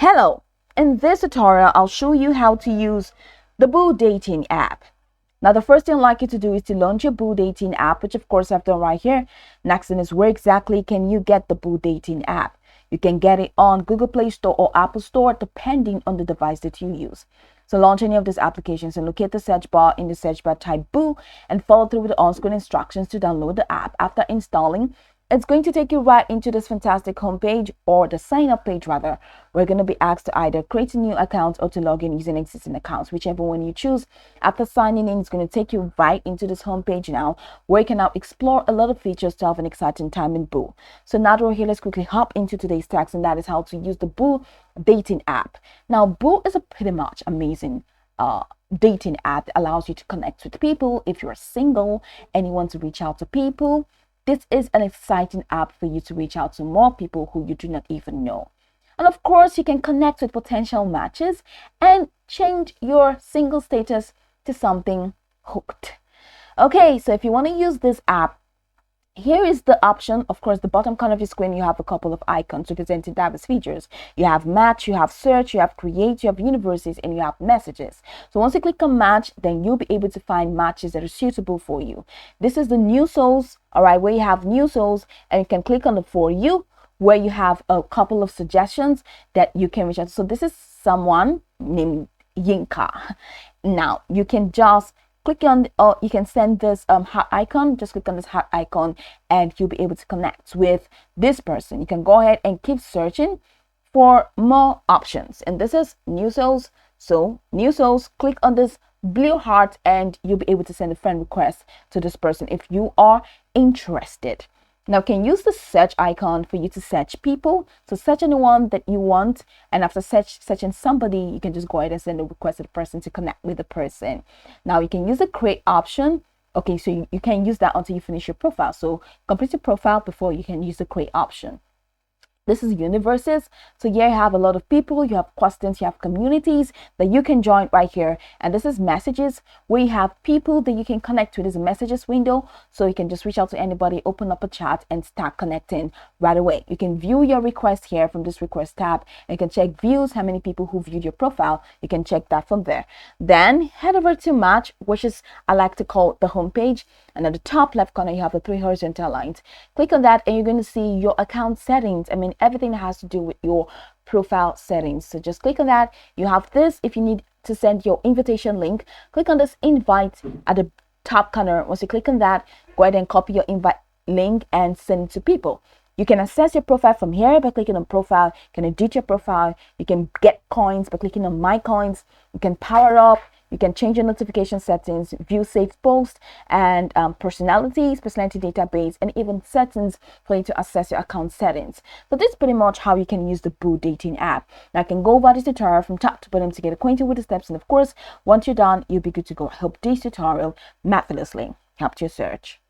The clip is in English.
Hello! In this tutorial, I'll show you how to use the Boo Dating app. Now, the first thing I'd like you to do is to launch your Boo Dating app, which of course I've done right here. Next thing is, where exactly can you get the Boo Dating app? You can get it on Google Play Store or Apple Store, depending on the device that you use. So launch any of these applications and locate the search bar. In the search bar, type Boo and follow through with the on-screen instructions to download the app. After installing, it's going to take you right into this fantastic homepage, or the sign up page rather. We're going to be asked to either create a new account or to log in using existing accounts, whichever one you choose. After signing in, it's going to take you right into this homepage now, where you can now explore a lot of features to have an exciting time in Boo. So now that we're here, let's quickly hop into today's text, and that is how to use the Boo Dating app. Now, Boo is a pretty much amazing dating app that allows you to connect with people if you're single and you want to reach out to people. This is an exciting app for you to reach out to more people who you do not even know. And of course, you can connect with potential matches and change your single status to something hooked. Okay, so if you want to use this app, here is the option. Of course, the bottom corner of your screen, you have a couple of icons representing diverse features. You have match, you have search, you have create, you have universes, and you have messages. So once you click on match, then you'll be able to find matches that are suitable for you. This is the new souls, all right, where you have new souls, and you can click on the for you, where you have a couple of suggestions that you can reach out to. So this is someone named Yinka. Now you can just click on, or you can send this heart icon. Just click on this heart icon and you'll be able to connect with this person. You can go ahead and keep searching for more options, and this is new souls. So new souls, click on this blue heart and you'll be able to send a friend request to this person if you are interested. Now, you can use the search icon for you to search people. So search anyone that you want, and after searching somebody, you can just go ahead and send a request to the person to connect with the person. Now, you can use the create option. Okay, so you can use that until you finish your profile. So complete your profile before you can use the create option. This is universes. So here you have a lot of people, you have questions, you have communities that you can join right here. And this is messages, where you have people that you can connect to. This is a messages window. So you can just reach out to anybody, open up a chat and start connecting right away. You can view your request here from this request tab. And you can check views, how many people who viewed your profile. You can check that from there. Then head over to match, which is, I like to call the home page. And at the top left corner, you have the 3 horizontal lines. Click on that and you're going to see your account settings. I mean, everything that has to do with your profile settings. So just click on that. You have this. If you need to send your invitation link, click on this invite at the top corner. Once you click on that, go ahead and copy your invite link and send it to people. You can access your profile from here by clicking on profile. You can edit your profile. You can get coins by clicking on my coins. You can power up. You can change your notification settings, view saved posts, and personality database, and even settings for you to access your account settings. So this is pretty much how you can use the Boo Dating app. Now I can go over this tutorial from top to bottom to get acquainted with the steps, and of course, once you're done, you'll be good to go. I hope this tutorial marvelously helped your search.